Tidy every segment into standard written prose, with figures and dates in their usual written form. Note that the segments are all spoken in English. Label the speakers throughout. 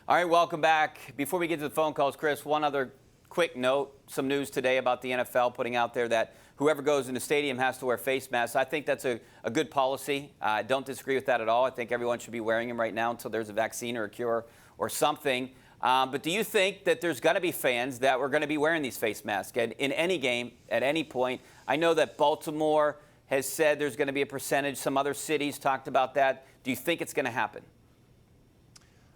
Speaker 1: All right, welcome back. Before we get to the phone calls, Chris, one other quick note. Some news today about the NFL putting out there that whoever goes in the stadium has to wear face masks. I think that's a good policy. I don't disagree with that at all. I think everyone should be wearing them right now until there's a vaccine or a cure or something. But do you think that there's going to be fans that are going to be wearing these face masks in any game at any point? I know that Baltimore has said there's going to be a percentage. Some other cities talked about that. Do you think it's going to happen?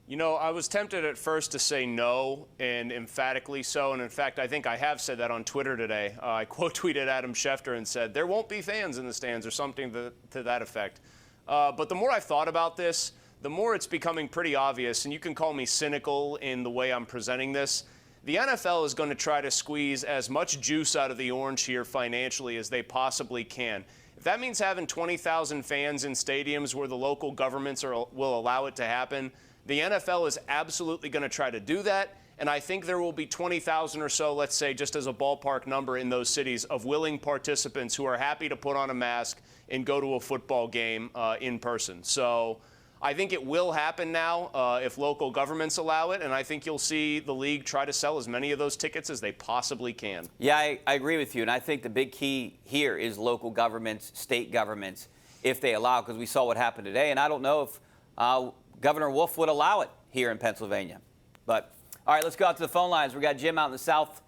Speaker 2: You know, I was tempted at first to say no, and emphatically so. And in fact, I think I have said that on Twitter today. I quote tweeted Adam Schefter and said, there won't be fans in the stands or something to that effect. But the more I've thought about this, the more it's becoming pretty obvious, and you can call me cynical in the way I'm presenting this. The NFL is going to try to squeeze as much juice out of the orange here financially as they possibly can. If that means having 20,000 fans in stadiums where the local governments will allow it to happen, the NFL is absolutely going to try to do that, and I think there will be 20,000 or so, let's say, just as a ballpark number in those cities, of willing participants who are happy to put on a mask and go to a football game in person. So I think it will happen now if local governments allow it, and I think you'll see the league try to sell as many of those tickets as they possibly can. Yeah,
Speaker 1: I agree with you, and I think the big key here is local governments, state governments, if they allow, because we saw what happened today, and I don't know if Governor Wolf would allow it here in Pennsylvania. But, all right, let's go out to the phone lines. We got Jim out in the South.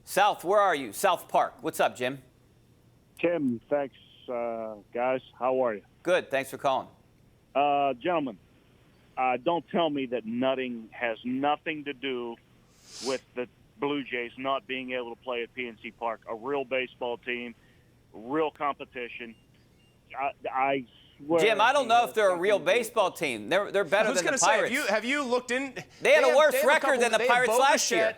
Speaker 1: South, where are you? South Park. What's up, Jim?
Speaker 3: Tim, thanks, guys. How are you?
Speaker 1: Good. Thanks for calling.
Speaker 3: Gentlemen, don't tell me that nutting has nothing to do with the Blue Jays not being able to play at PNC Park. A real baseball team, real competition. I
Speaker 1: Jim, I don't know if they're a real baseball team. They're better than the Pirates.
Speaker 2: Have you looked in?
Speaker 1: They had a worse record than the Pirates last year.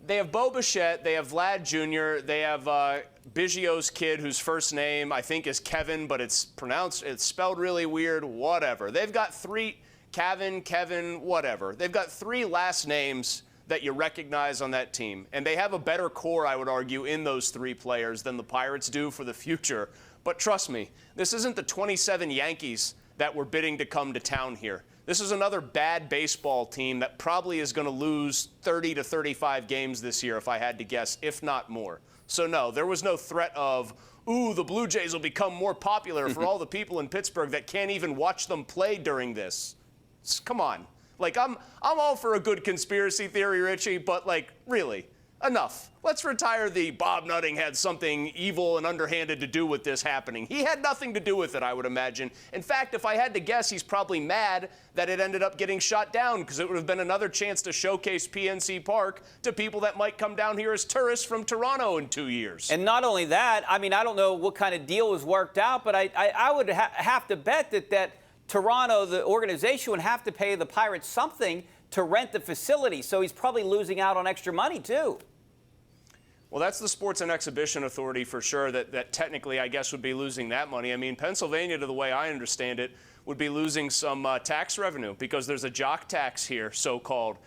Speaker 2: They have Bo Bichette. They have Vlad Jr. They have Biggio's kid, whose first name I think is Kevin, but it's spelled really weird. Whatever. They've got three Kevin, whatever. They've got three last names that you recognize on that team, and they have a better core, I would argue, in those three players than the Pirates do for the future. But trust me, this isn't the 27 Yankees that were bidding to come to town here. This is another bad baseball team that probably is going to lose 30 to 35 games this year, if I had to guess, if not more. So, no, there was no threat of, ooh, the Blue Jays will become more popular for all the people in Pittsburgh that can't even watch them play during this. Come on. Like, I'm all for a good conspiracy theory, Richie, but, like, really, enough. Let's retire the Bob Nutting had something evil and underhanded to do with this happening. He had nothing to do with it, I would imagine. In fact, if I had to guess, he's probably mad that it ended up getting shot down, because it would have been another chance to showcase PNC Park to people that might come down here as tourists from Toronto in 2 years.
Speaker 1: And not only that, I mean, I don't know what kind of deal was worked out, but I would have to bet that Toronto, the organization, would have to pay the Pirates something to rent the facility. So he's probably losing out on extra money, too.
Speaker 2: Well, that's the Sports and Exhibition Authority for sure that technically, I guess, would be losing that money. I mean, Pennsylvania, to the way I understand it, would be losing some tax revenue because there's a jock tax here, so-called,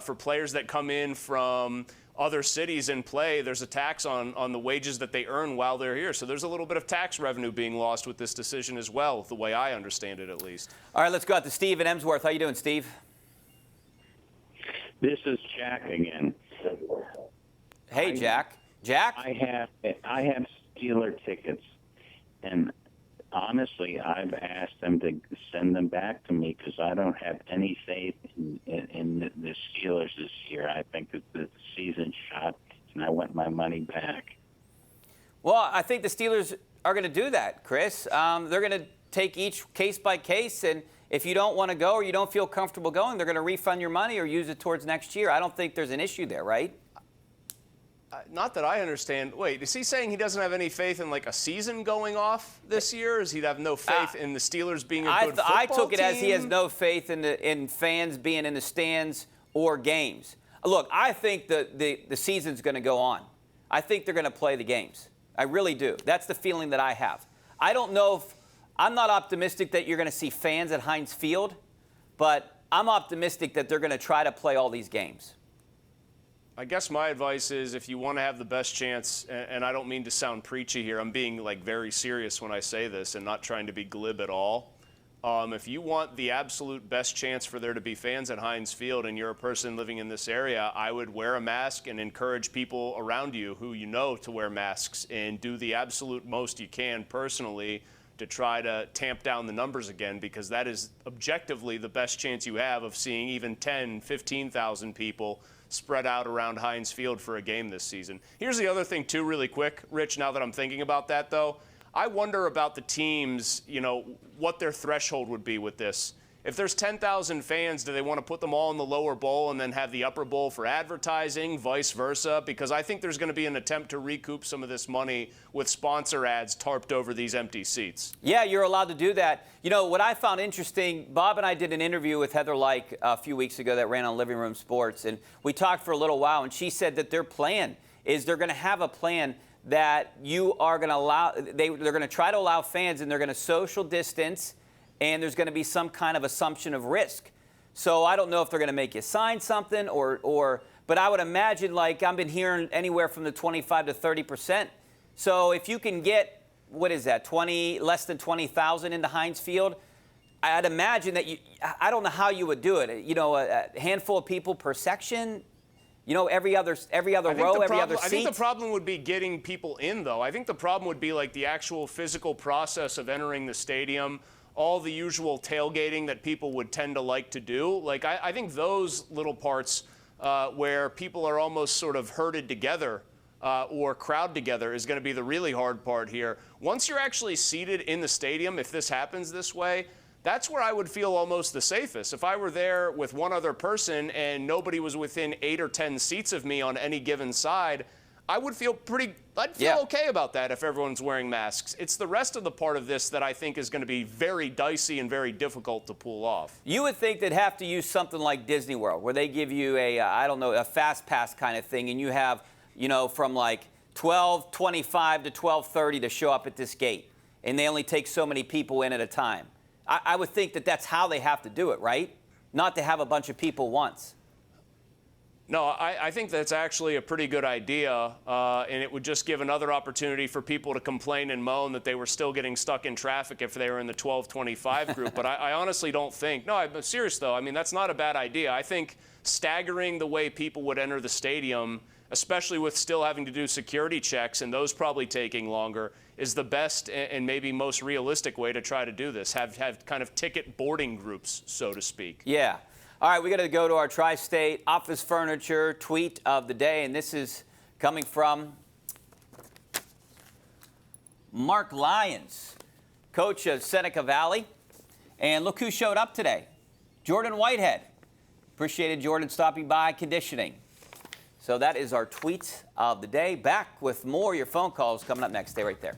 Speaker 2: for players that come in from other cities and play. There's a tax on the wages that they earn while they're here. So there's a little bit of tax revenue being lost with this decision as well, the way I understand it at least.
Speaker 1: All right, let's go out to Steve in Emsworth. How you doing, Steve?
Speaker 4: This is Jack again.
Speaker 1: Hey, Jack. Jack?
Speaker 4: I have Steeler tickets, and honestly, I've asked them to send them back to me because I don't have any faith in the Steelers this year. I think that the season's shot, and I want my money back.
Speaker 1: Well, I think the Steelers are going to do that, Chris. They're going to take each case by case, and if you don't want to go or you don't feel comfortable going, they're going to refund your money or use it towards next year. I don't think there's an issue there, right?
Speaker 2: Not that I understand. Wait, is he saying he doesn't have any faith in, like, a season going off this year? Does he have no faith in the Steelers being a good football team?
Speaker 1: I took it as he has no faith in fans being in the stands or games. Look, I think the season's going to go on. I think they're going to play the games. I really do. That's the feeling that I have. I don't know if – I'm not optimistic that you're going to see fans at Heinz Field, but I'm optimistic that they're going to try to play all these games.
Speaker 2: I guess my advice is if you want to have the best chance, and I don't mean to sound preachy here, I'm being like very serious when I say this and not trying to be glib at all. If you want the absolute best chance for there to be fans at Heinz Field and you're a person living in this area, I would wear a mask and encourage people around you who you know to wear masks and do the absolute most you can personally to try to tamp down the numbers again, because that is objectively the best chance you have of seeing even 10, 15,000 people spread out around Heinz Field for a game this season. Here's the other thing, too, really quick, Rich, now that I'm thinking about that, though. I wonder about the teams, what their threshold would be with this. If there's 10,000 fans, do they want to put them all in the lower bowl and then have the upper bowl for advertising, vice versa? Because I think there's going to be an attempt to recoup some of this money with sponsor ads tarped over these empty seats.
Speaker 1: Yeah, you're allowed to do that. What I found interesting, Bob and I did an interview with Heather Like a few weeks ago that ran on Living Room Sports, and we talked for a little while, and she said that their plan is they're going to have a plan that you are going to allow, they're going to try to allow fans, and they're going to social distance, and there's going to be some kind of assumption of risk. So I don't know if they're going to make you sign something but I would imagine, like, I've been hearing anywhere from the 25 to 30%. So if you can get, what is that, less than 20,000 into Heinz Field, I'd imagine that I don't know how you would do it. A handful of people per section. Every other row, every other seat.
Speaker 2: I think the problem would be getting people in, though. I think the problem would be like the actual physical process of entering the stadium, all the usual tailgating that people would tend to like to do. Like, I think those little parts where people are almost sort of herded together or crowd together is going to be the really hard part here. Once you're actually seated in the stadium, if this happens this way, that's where I would feel almost the safest. If I were there with one other person and nobody was within 8 or 10 seats of me on any given side, I would feel okay about that if everyone's wearing masks. It's the rest of the part of this that I think is going to be very dicey and very difficult to pull off.
Speaker 1: You would think they'd have to use something like Disney World, where they give you a fast pass kind of thing, and you have, from like 12:25 to 12:30 to show up at this gate, and they only take so many people in at a time. I would think that that's how they have to do it, right? Not to have a bunch of people once.
Speaker 2: No, I think that's actually a pretty good idea, and it would just give another opportunity for people to complain and moan that they were still getting stuck in traffic if they were in the 12:25 group. But I honestly don't think. No, I'm serious, though. I mean, that's not a bad idea. I think staggering the way people would enter the stadium, especially with still having to do security checks and those probably taking longer, is the best and maybe most realistic way to try to do this. Have kind of ticket boarding groups, so to speak.
Speaker 1: Yeah. All right, we got to go to our Tri-State Office Furniture tweet of the day, and this is coming from Mark Lyons, coach of Seneca Valley. And look who showed up today, Jordan Whitehead. Appreciated Jordan stopping by, conditioning. So that is our tweet of the day. Back with more of your phone calls coming up next. Stay right there.